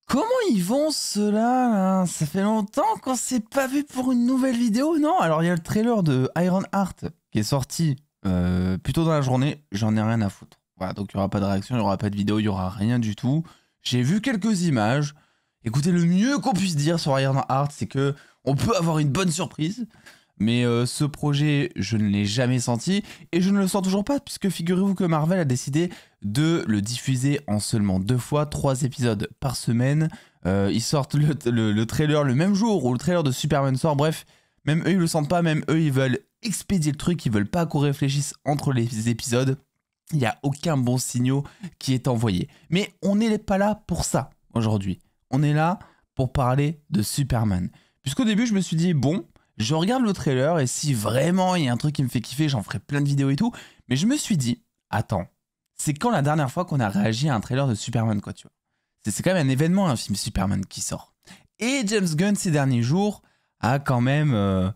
Comment ils vont ceux-là là? Ça fait longtemps qu'on s'est pas vu pour une nouvelle vidéo, non? Alors il y a le trailer de Ironheart qui est sorti plus tôt dans la journée, j'en ai rien à foutre. Voilà, donc il n'y aura pas de réaction, il n'y aura pas de vidéo, il n'y aura rien du tout. J'ai vu quelques images. Écoutez, le mieux qu'on puisse dire sur Ironheart, c'est que on peut avoir une bonne surprise. Mais ce projet, je ne l'ai jamais senti et je ne le sens toujours pas puisque figurez-vous que Marvel a décidé de le diffuser en seulement 2 fois, 3 épisodes par semaine. Ils sortent le trailer le même jour où le trailer de Superman sort. Bref, même eux ils le sentent pas, même eux ils veulent expédier le truc, ils veulent pas qu'on réfléchisse entre les épisodes. Il n'y a aucun bon signal qui est envoyé. Mais on n'est pas là pour ça aujourd'hui. On est là pour parler de Superman. Puisqu'au début je me suis dit bon, je regarde le trailer et si vraiment il y a un truc qui me fait kiffer, j'en ferai plein de vidéos et tout. Mais je me suis dit, attends, c'est quand la dernière fois qu'on a réagi à un trailer de Superman, quoi, tu vois. C'est quand même un événement, un film Superman qui sort. Et James Gunn, ces derniers jours, a quand même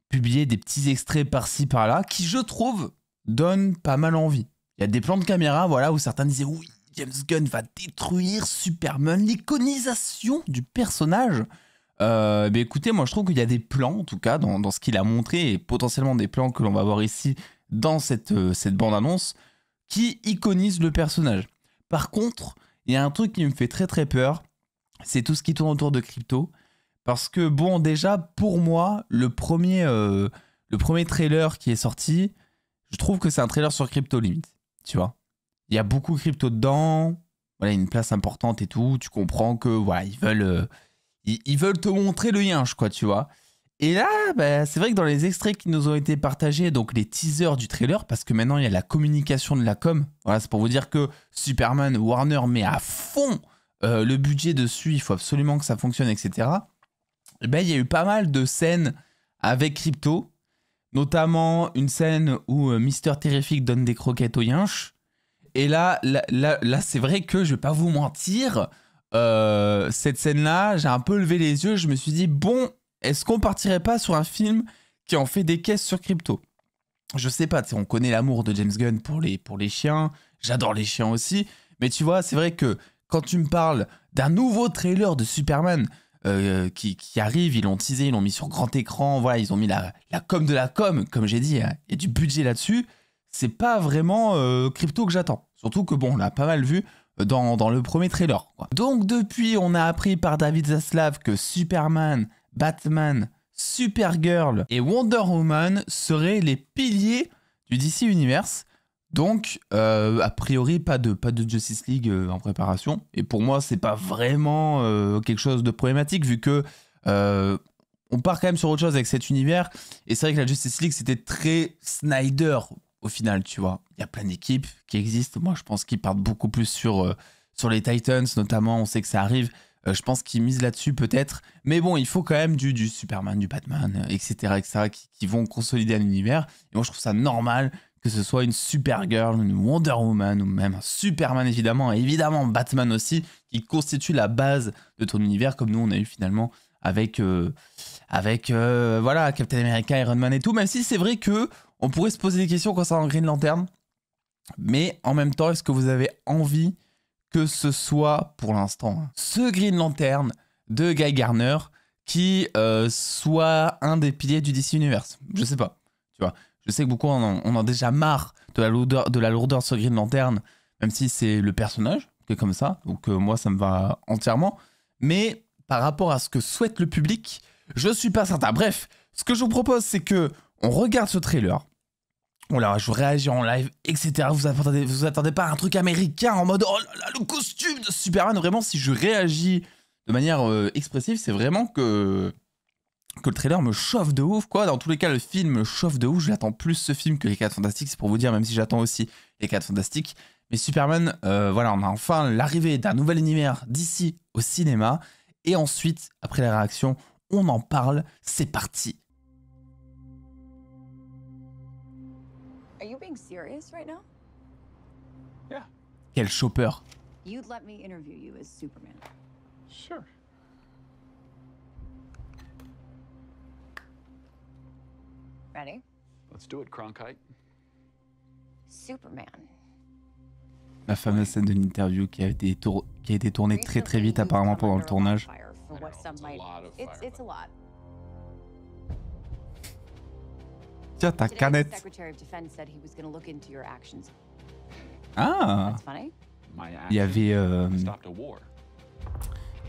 publié des petits extraits par-ci, par-là, qui, je trouve, donnent pas mal envie. Il y a des plans de caméra, voilà, où certains disaient, oui, James Gunn va détruire Superman, l'iconisation du personnage. Mais écoutez, moi je trouve qu'il y a des plans, en tout cas, dans ce qu'il a montré, et potentiellement des plans que l'on va voir ici dans cette bande-annonce, qui iconisent le personnage. Par contre, il y a un truc qui me fait très très peur, c'est tout ce qui tourne autour de Crypto. Parce que, bon, déjà, pour moi, le premier trailer qui est sorti, je trouve que c'est un trailer sur Crypto limite, tu vois. Il y a beaucoup de Crypto dedans, voilà, une place importante et tout, tu comprends que, voilà, ils veulent te montrer le yinche, quoi, tu vois. Et là, bah, c'est vrai que dans les extraits qui nous ont été partagés, donc les teasers du trailer, parce que maintenant il y a la communication de la com, voilà, c'est pour vous dire que Superman, Warner met à fond le budget dessus, il faut absolument que ça fonctionne, etc. Et ben, il y a eu pas mal de scènes avec Crypto, notamment une scène où Mister Terrific donne des croquettes au yinche. Et là c'est vrai que je vais pas vous mentir, cette scène-là, j'ai un peu levé les yeux, je me suis dit, bon, est-ce qu'on partirait pas sur un film qui en fait des caisses sur Crypto? Je sais pas, on connaît l'amour de James Gunn pour les chiens, j'adore les chiens aussi, mais tu vois, c'est vrai que quand tu me parles d'un nouveau trailer de Superman qui arrive, ils l'ont teasé, ils l'ont mis sur grand écran, voilà, ils ont mis la com de la com, comme j'ai dit, il y a du budget là-dessus, c'est pas vraiment Crypto que j'attends. Surtout que bon, on l'a pas mal vu dans le premier trailer, quoi. Donc depuis, on a appris par David Zaslav que Superman, Batman, Supergirl et Wonder Woman seraient les piliers du DC Universe. Donc, a priori, pas de Justice League en préparation. Et pour moi, c'est pas vraiment quelque chose de problématique vu que on part quand même sur autre chose avec cet univers. Et c'est vrai que la Justice League, c'était très Snyder au final, tu vois. Il y a plein d'équipes qui existent. Moi, je pense qu'ils partent beaucoup plus sur les Titans, notamment. On sait que ça arrive. Je pense qu'ils misent là-dessus peut-être. Mais bon, il faut quand même du Superman, du Batman, etc. qui vont consolider un univers. Et moi, je trouve ça normal que ce soit une Supergirl, une Wonder Woman, ou même un Superman évidemment, et évidemment Batman aussi, qui constitue la base de ton univers, comme nous on a eu finalement avec voilà, Captain America, Iron Man et tout, même si c'est vrai que on pourrait se poser des questions concernant Green Lantern, mais en même temps, est-ce que vous avez envie que ce soit, pour l'instant, ce Green Lantern de Guy Garner qui soit un des piliers du DC Universe? Je sais pas, tu vois. Je sais que beaucoup on en a déjà marre de la lourdeur sur Green Lantern, même si c'est le personnage qui est comme ça, donc moi ça me va entièrement. Mais par rapport à ce que souhaite le public, je suis pas certain. Bref, ce que je vous propose, c'est que on regarde ce trailer. Voilà, je réagis en live, etc. Vous attendez pas à un truc américain en mode oh là là, le costume de Superman. Vraiment, si je réagis de manière expressive, c'est vraiment que le trailer me chauffe de ouf, quoi. Dans tous les cas, le film me chauffe de ouf. J'attends plus ce film que les 4 Fantastiques, c'est pour vous dire, même si j'attends aussi les 4 Fantastiques. Mais Superman, voilà, on a enfin l'arrivée d'un nouvel univers d'ici au cinéma. Et ensuite, après la réaction, on en parle. C'est parti. Are you being serious right now? Yeah, Quel chopper. You'd let me interview you as Superman. sure. Ready? Let's do it, Cronkite. Superman. La fameuse scène de l'interview qui a été tournée très très vite apparemment pendant le tournage. It's a lot. Tiens, ta Today, the canette. Secretary of Defense said he was going to look into your actions. Ah, That's funny. My il y avait... stopped a war.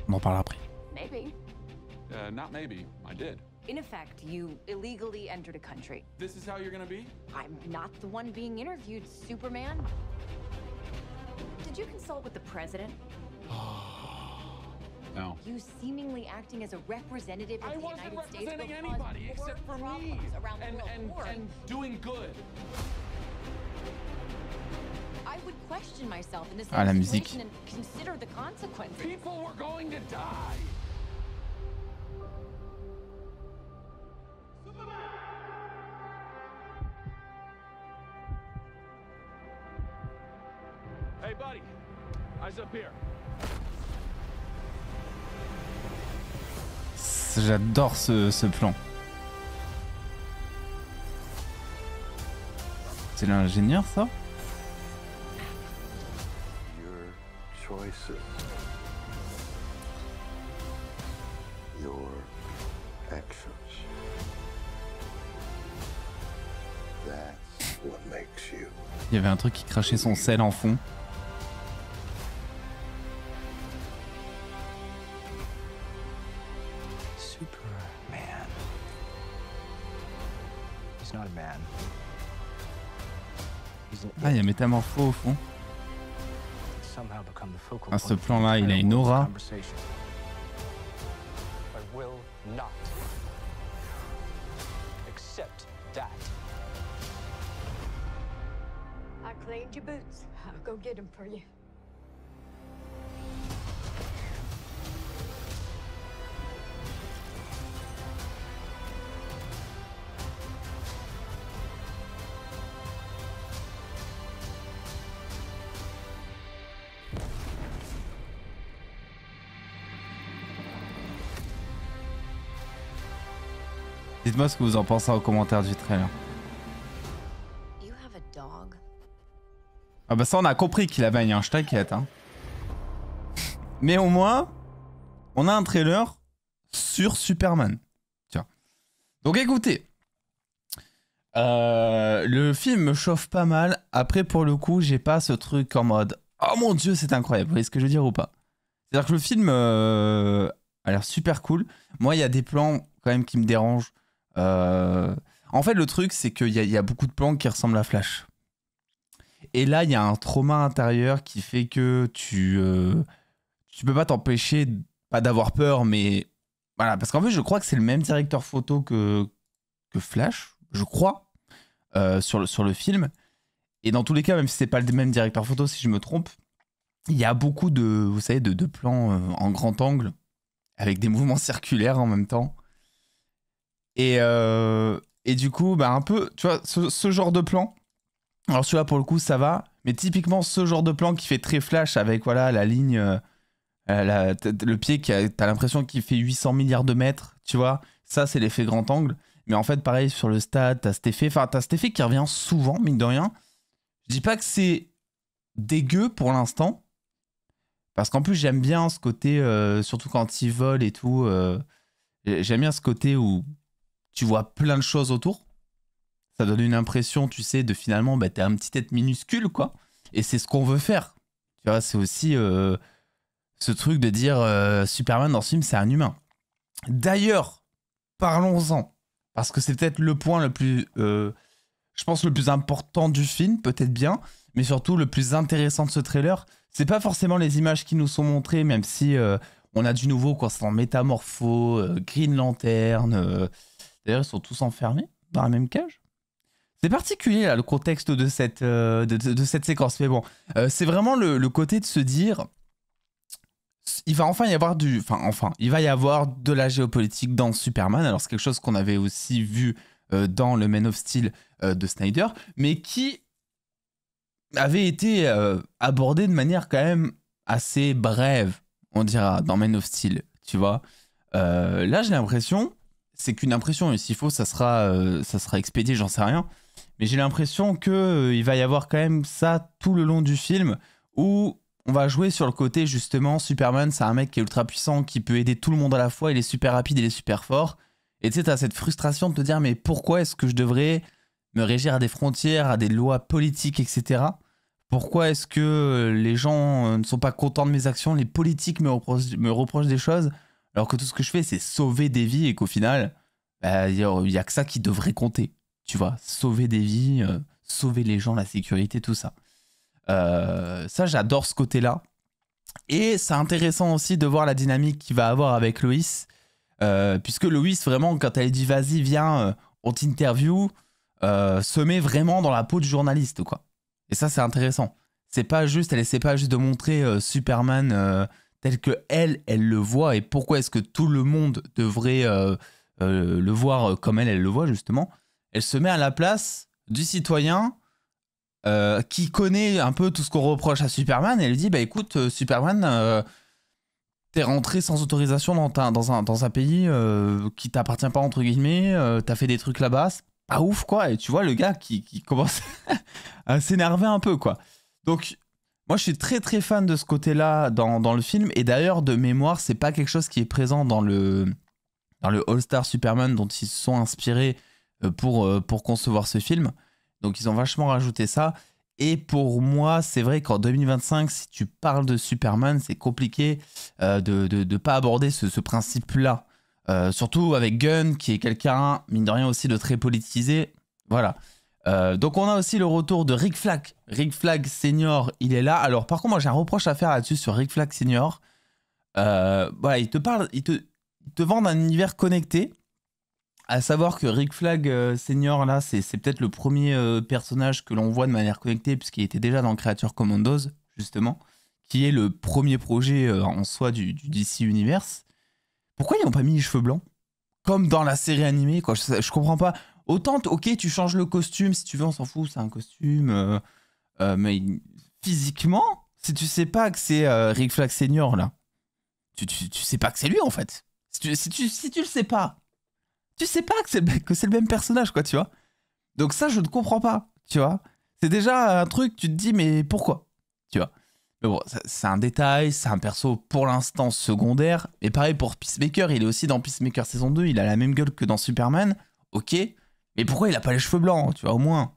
on en parlera après. Maybe. Not maybe. I did. In effect, you illegally entered a country. This is how you're gonna be? I'm not the one being interviewed, Superman. Did you consult with the president? No. You seemingly acting as a representative of I the wasn't United States will representing cause anybody more except for me problems around the and, world. and, More. and doing good. I would question myself in this Ah, la situation musique. and consider the consequences. People were going to die. Hey, buddy. Eyes up here. J'adore ce plan. C'est l'ingénieur ça? Your choices, your actions. That's what makes you. Il y avait un truc qui crachait son sel en fond. Superman. He's not a man. He's an Ah, il y a Métamorpho au fond. somehow become the focal Ah, ce point of the plan-là, il a entire une world's aura. conversation. I will not accept that. I cleaned your boots. I'll go get them for you. Dites-moi ce que vous en pensez en commentaire du trailer. You have a dog? Ah bah ça on a compris qu'il avait un je t'inquiète hein. Mais au moins, on a un trailer sur Superman. Tiens. Donc écoutez. Le film me chauffe pas mal. Après pour le coup, j'ai pas ce truc en mode oh mon dieu c'est incroyable. Vous voyez ce que je veux dire ou pas? C'est-à-dire que le film a l'air super cool. Moi il y a des plans quand même qui me dérangent. En fait le truc c'est qu'il y a beaucoup de plans qui ressemblent à Flash. Et là, il y a un trauma intérieur qui fait que tu peux pas t'empêcher, pas d'avoir peur, mais voilà. Parce qu'en fait, je crois que c'est le même directeur photo que Flash, je crois, sur le film. Et dans tous les cas, même si c'est pas le même directeur photo, si je me trompe, il y a beaucoup de, vous savez, de plans en grand angle, avec des mouvements circulaires en même temps. Et du coup, bah, un peu, tu vois, ce genre de plan. Alors celui-là pour le coup ça va, mais typiquement ce genre de plan qui fait très Flash avec voilà la ligne, le pied qui t'as l'impression qu'il fait 800 milliards de mètres, tu vois, ça c'est l'effet grand angle. Mais en fait pareil sur le stade, t'as cet effet qui revient souvent mine de rien. Je dis pas que c'est dégueu pour l'instant, parce qu'en plus j'aime bien ce côté, surtout quand il vole et tout, j'aime bien ce côté où tu vois plein de choses autour. Ça donne une impression, tu sais, de finalement, bah, t'es un petit être minuscule, quoi. Et c'est ce qu'on veut faire. Tu vois, c'est aussi ce truc de dire Superman dans ce film, c'est un humain. D'ailleurs, parlons-en. Parce que c'est peut-être le point le plus, je pense, le plus important du film, peut-être bien, mais surtout le plus intéressant de ce trailer. C'est pas forcément les images qui nous sont montrées, même si on a du nouveau concernant Métamorpho, Green Lantern. D'ailleurs, ils sont tous enfermés dans la même cage. C'est particulier là, le contexte de cette séquence, mais bon, c'est vraiment le côté de se dire, il va enfin y avoir il va y avoir de la géopolitique dans Superman. Alors c'est quelque chose qu'on avait aussi vu dans le Man of Steel de Snyder, mais qui avait été abordé de manière quand même assez brève, on dira, dans Man of Steel, tu vois. Là j'ai l'impression, c'est qu'une impression, et s'il faut ça sera expédié, j'en sais rien. Mais j'ai l'impression qu'il va y avoir quand même ça tout le long du film, où on va jouer sur le côté justement Superman, c'est un mec qui est ultra puissant, qui peut aider tout le monde à la fois, il est super rapide, il est super fort. Et tu sais, t'as cette frustration de te dire mais pourquoi est-ce que je devrais me régir à des frontières, à des lois politiques, etc. Pourquoi est-ce que les gens ne sont pas contents de mes actions, les politiques me reprochent des choses, alors que tout ce que je fais c'est sauver des vies et qu'au final, bah, y a que ça qui devrait compter. Tu vois, sauver des vies, sauver les gens, la sécurité, tout ça. Ça, j'adore ce côté-là. Et c'est intéressant aussi de voir la dynamique qu'il va avoir avec Loïs. Puisque Loïs, vraiment, quand elle dit vas-y, viens, on t'interview, se met vraiment dans la peau du journaliste, quoi. Et ça, c'est intéressant. C'est pas juste, elle essaie pas juste de montrer Superman tel que elle le voit et pourquoi est-ce que tout le monde devrait le voir comme elle le voit, justement. Elle se met à la place du citoyen qui connaît un peu tout ce qu'on reproche à Superman et elle dit bah écoute Superman t'es rentré sans autorisation dans un pays qui t'appartient pas entre guillemets, t'as fait des trucs là-bas, c'est pas ouf quoi. Et tu vois le gars qui commence à s'énerver un peu quoi. Donc moi je suis très très fan de ce côté-là dans le film et d'ailleurs de mémoire c'est pas quelque chose qui est présent dans le All-Star Superman dont ils se sont inspirés pour concevoir ce film. Donc ils ont vachement rajouté ça. Et pour moi, c'est vrai qu'en 2025, si tu parles de Superman, c'est compliqué de pas aborder ce principe-là. Surtout avec Gunn, qui est quelqu'un, mine de rien aussi, de très politisé. Voilà. Donc on a aussi le retour de Rick Flag. Rick Flag Senior, il est là. Alors par contre, moi j'ai un reproche à faire là-dessus sur Rick Flag Senior. Voilà, il te vend un univers connecté. À savoir que Rick Flag Senior, là, c'est peut-être le premier personnage que l'on voit de manière connectée, puisqu'il était déjà dans Creature Commandos, justement, qui est le premier projet en soi du DC Universe. Pourquoi ils n'ont pas mis les cheveux blancs comme dans la série animée, quoi. Je comprends pas. Autant, ok, tu changes le costume, si tu veux, on s'en fout, c'est un costume. Mais physiquement, si tu sais pas que c'est Rick Flag Senior, là, tu sais pas que c'est lui, en fait. Si tu le sais pas, tu sais pas que c'est le même personnage, quoi, tu vois. Donc ça, je ne comprends pas, tu vois. C'est déjà un truc, tu te dis, mais pourquoi, tu vois. Mais bon, c'est un détail, c'est un perso pour l'instant secondaire. Et pareil pour Peacemaker, il est aussi dans Peacemaker saison 2, il a la même gueule que dans Superman, ok. Mais pourquoi il a pas les cheveux blancs, tu vois, au moins.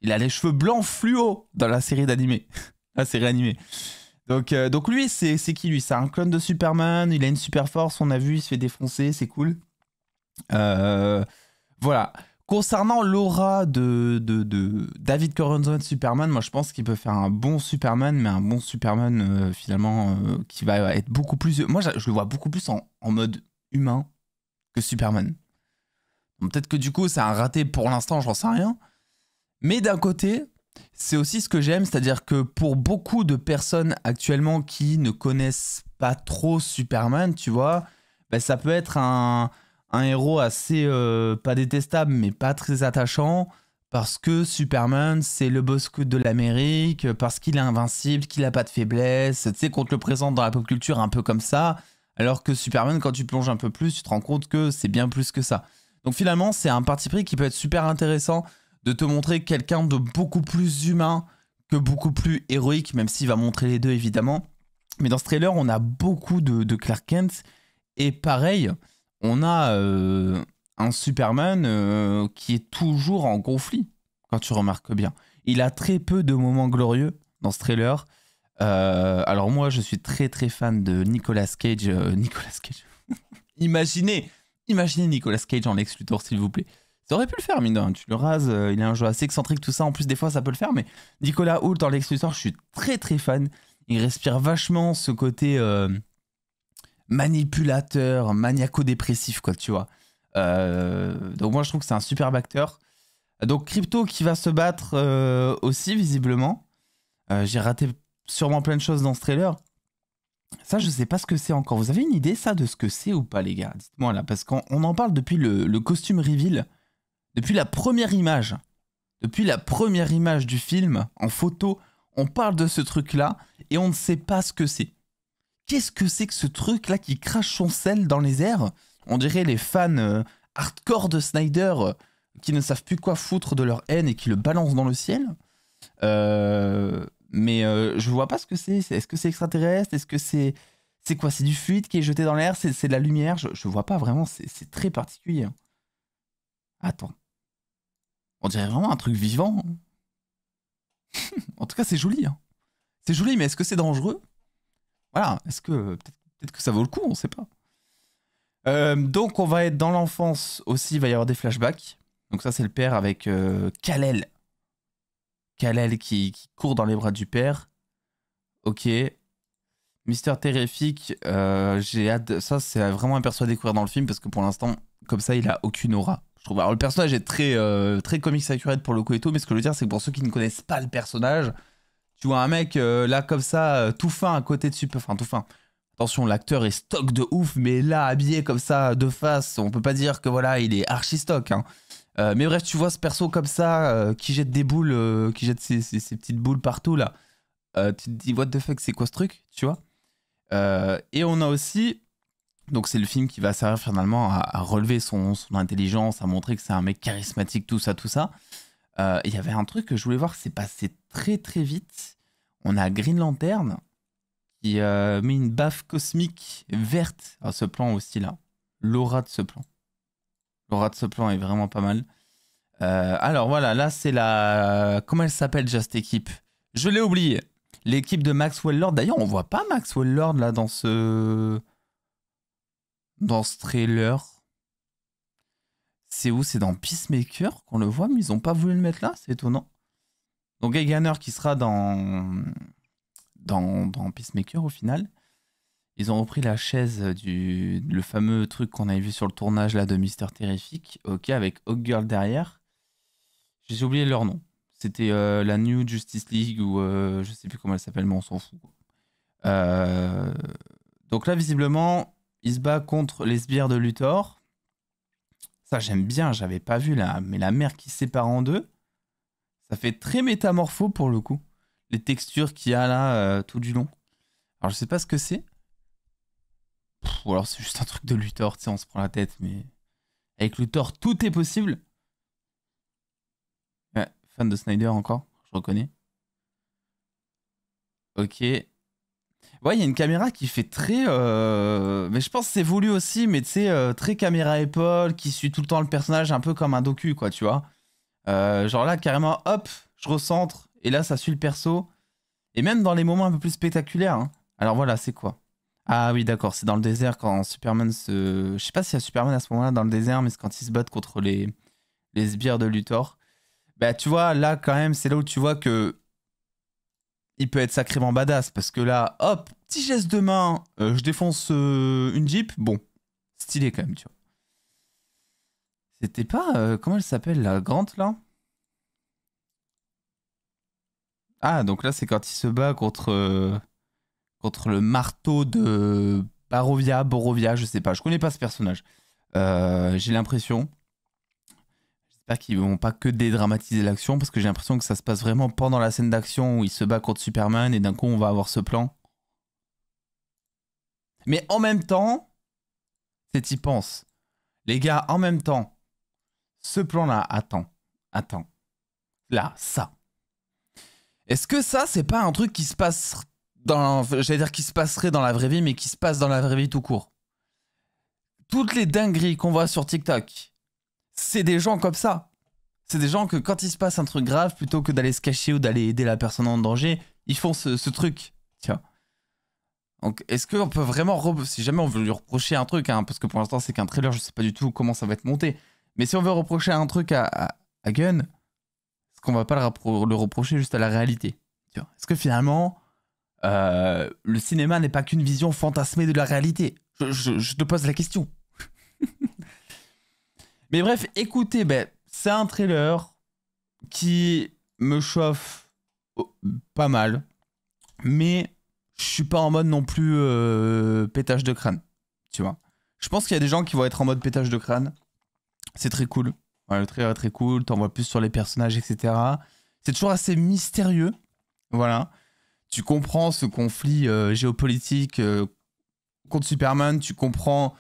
Il a les cheveux blancs fluo dans la série d'animé. La série animée. Donc lui, c'est qui lui? C'est un clone de Superman, il a une super force, on a vu, il se fait défoncer, c'est cool. Voilà. Concernant l'aura de David Coranzo de Superman, moi je pense qu'il peut faire un bon Superman, mais un bon Superman finalement qui va être beaucoup plus... Moi je le vois beaucoup plus en mode humain que Superman. Bon, peut-être que du coup c'est un raté pour l'instant, j'en sais rien. Mais d'un côté, c'est aussi ce que j'aime, c'est-à-dire que pour beaucoup de personnes actuellement qui ne connaissent pas trop Superman, tu vois, bah, ça peut être un héros assez, pas détestable, mais pas très attachant, parce que Superman, c'est le boss de l'Amérique, parce qu'il est invincible, qu'il n'a pas de faiblesse, tu sais, qu'on te le présente dans la pop culture un peu comme ça, alors que Superman, quand tu plonges un peu plus, tu te rends compte que c'est bien plus que ça. Donc finalement, c'est un parti pris qui peut être super intéressant de te montrer quelqu'un de beaucoup plus humain que beaucoup plus héroïque, même s'il va montrer les deux, évidemment. Mais dans ce trailer, on a beaucoup de Clark Kent, et pareil... On a un Superman qui est toujours en conflit, quand tu remarques bien. Il a très peu de moments glorieux dans ce trailer. Alors moi, je suis très très fan de Nicolas Cage. Imaginez Nicolas Cage en Lex Luthor, s'il vous plaît. Ça aurait pu le faire, mine de rien. Tu le rases, il a un jeu assez excentrique, tout ça. En plus, des fois, ça peut le faire. Mais Nicolas Hoult en Lex Luthor, je suis très très fan. Il respire vachement ce côté... manipulateur, maniaco-dépressif, quoi, tu vois. Donc moi, je trouve que c'est un superbe acteur. Donc Crypto qui va se battre aussi, visiblement. J'ai raté sûrement plein de choses dans ce trailer. Ça, je sais pas ce que c'est encore. Vous avez une idée, ça, de ce que c'est ou pas, les gars? Dites-moi, là, parce qu'on en parle depuis le costume reveal, depuis la première image. Depuis la première image du film, en photo, on parle de ce truc-là, et on ne sait pas ce que c'est. Qu'est-ce que c'est que ce truc-là qui crache son sel dans les airs? On dirait les fans hardcore de Snyder qui ne savent plus quoi foutre de leur haine et qui le balancent dans le ciel. mais je vois pas ce que c'est. Est-ce que c'est extraterrestre? Est-ce que c'est quoi? C'est du fluide qui est jeté dans l'air? C'est de la lumière? Je vois pas vraiment. C'est très particulier. Hein. Attends. On dirait vraiment un truc vivant. En tout cas, c'est joli. Hein. C'est joli, mais est-ce que c'est dangereux? Voilà. Est-ce que peut-être que ça vaut le coup? On sait pas. Donc, on va être dans l'enfance aussi. Il va y avoir des flashbacks. Donc ça, c'est le père avec Kal-El. Kal-El qui court dans les bras du père. Ok. Mister Terrific, j'ai hâte. Ça, c'est vraiment un perso à découvrir dans le film parce que pour l'instant, comme ça, il a aucune aura. Je trouve. Alors, le personnage est très comics accurate pour le coup et tout, mais ce que je veux dire, c'est que pour ceux qui ne connaissent pas le personnage, tu vois un mec là comme ça, tout fin à côté de Super. Enfin, tout fin. Attention, l'acteur est stock de ouf, mais là, habillé comme ça, de face, on peut pas dire que voilà, il est archi stock. Hein. Mais bref, tu vois ce perso comme ça, qui jette des boules, qui jette ses petites boules partout là. Tu te dis, what the fuck, c'est quoi ce truc, tu vois? Et on a aussi, donc c'est le film qui va servir finalement à relever son intelligence, à montrer que c'est un mec charismatique, tout ça, tout ça. Il y avait un truc que je voulais voir, c'est passé très très vite. On a Green Lantern qui met une baffe cosmique verte à ce plan aussi là. L'aura de ce plan. L'aura de ce plan est vraiment pas mal. Alors voilà, là c'est la... Comment elle s'appelle déjà cette équipe? Je l'ai oublié. L'équipe de Maxwell Lord. D'ailleurs, on voit pas Maxwell Lord là dans ce trailer. C'est où? C'est dans Peacemaker qu'on le voit, mais ils ont pas voulu le mettre là. C'est étonnant. Donc Guy Garner qui sera dans Peacemaker au final. Ils ont repris la chaise le fameux truc qu'on avait vu sur le tournage là de Mister Terrific. Ok, avec Hawkgirl derrière. J'ai oublié leur nom. C'était la New Justice League ou je sais plus comment elle s'appelle, mais on s'en fout. Donc là, visiblement, il se bat contre les sbires de Luthor. Ça, j'aime bien. J'avais pas vu là, mais la mer qui se sépare en deux, ça fait très métamorpho pour le coup. Les textures qu'il y a là tout du long. Alors je sais pas ce que c'est. Ou alors c'est juste un truc de Luthor, tu sais, on se prend la tête, mais avec Luthor, tout est possible. Ouais, fan de Snyder encore, je reconnais. Ok. Ouais, il y a une caméra qui fait très... Mais je pense que c'est voulu aussi, mais tu sais, très caméra épaule, qui suit tout le temps le personnage, un peu comme un docu, quoi, tu vois. Genre là, carrément, hop, je recentre, et là, ça suit le perso. Et même dans les moments un peu plus spectaculaires. Hein. Alors voilà, c'est quoi? Ah oui, d'accord, c'est dans le désert quand Superman se... Je sais pas s'il y a Superman à ce moment-là dans le désert, mais c'est quand ils se battent contre les sbires de Luthor. Bah tu vois, là quand même, c'est là où tu vois que il peut être sacrément badass, parce que là, hop, petit geste de main, je défonce une Jeep, bon, stylé quand même, tu vois. C'était pas... comment elle s'appelle, la Grant, là? Ah, donc là, c'est quand il se bat contre le marteau de Borovia, je sais pas. Je connais pas ce personnage. J'ai l'impression... J'espère qu'ils vont pas que dédramatiser l'action, parce que j'ai l'impression que ça se passe vraiment pendant la scène d'action où il se bat contre Superman, et d'un coup, on va avoir ce plan. Mais en même temps, c'est y pense. Les gars, en même temps, ce plan-là, attends. Là, ça. Est-ce que ça, c'est pas un truc qui se passe j'allais dire qui se passerait dans la vraie vie, mais qui se passe dans la vraie vie tout court? Toutes les dingueries qu'on voit sur TikTok, c'est des gens comme ça. C'est des gens que quand il se passe un truc grave, plutôt que d'aller se cacher ou d'aller aider la personne en danger, ils font ce truc. Tiens. Donc, est-ce qu'on peut vraiment... Si jamais on veut lui reprocher un truc, hein, parce que pour l'instant, c'est qu'un trailer, je sais pas du tout comment ça va être monté. Mais si on veut reprocher un truc à Gunn, est-ce qu'on va pas le reprocher juste à la réalité? Est-ce que finalement, le cinéma n'est pas qu'une vision fantasmée de la réalité? Je te pose la question. Mais bref, écoutez, c'est un trailer qui me chauffe pas mal. Mais je suis pas en mode non plus pétage de crâne. Tu vois. Je pense qu'il y a des gens qui vont être en mode pétage de crâne. C'est très cool. Ouais, le trailer est très cool. T'en vois plus sur les personnages, etc. C'est toujours assez mystérieux. Voilà. Tu comprends ce conflit géopolitique contre Superman. Tu comprends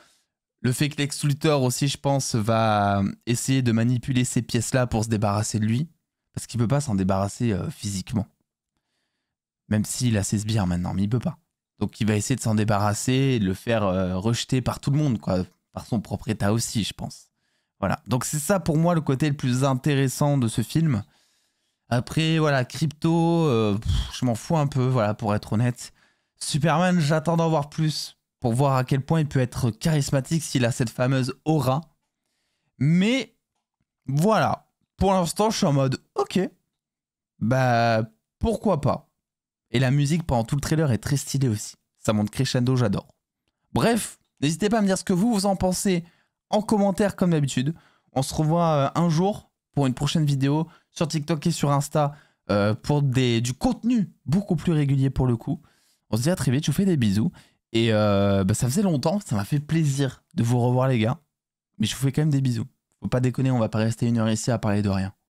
le fait que Lex Luthor aussi, je pense, va essayer de manipuler ces pièces-là pour se débarrasser de lui. Parce qu'il peut pas s'en débarrasser physiquement. Même s'il a ses sbires maintenant, mais il peut pas. Donc il va essayer de s'en débarrasser et de le faire rejeter par tout le monde, quoi. Par son propre état aussi, je pense. Voilà. Donc c'est ça pour moi le côté le plus intéressant de ce film. Après, voilà, Crypto, je m'en fous un peu, voilà, pour être honnête. Superman, j'attends d'en voir plus pour voir à quel point il peut être charismatique s'il a cette fameuse aura. Mais voilà, pour l'instant, je suis en mode ok, bah pourquoi pas. Et la musique pendant tout le trailer est très stylée aussi. Ça monte crescendo, j'adore. Bref, n'hésitez pas à me dire ce que vous en pensez en commentaire comme d'habitude. On se revoit un jour pour une prochaine vidéo sur TikTok et sur Insta pour du contenu beaucoup plus régulier pour le coup. On se dit à très vite, je vous fais des bisous. Et ça faisait longtemps, ça m'a fait plaisir de vous revoir les gars. Mais je vous fais quand même des bisous. Faut pas déconner, on va pas rester 1 heure ici à parler de rien.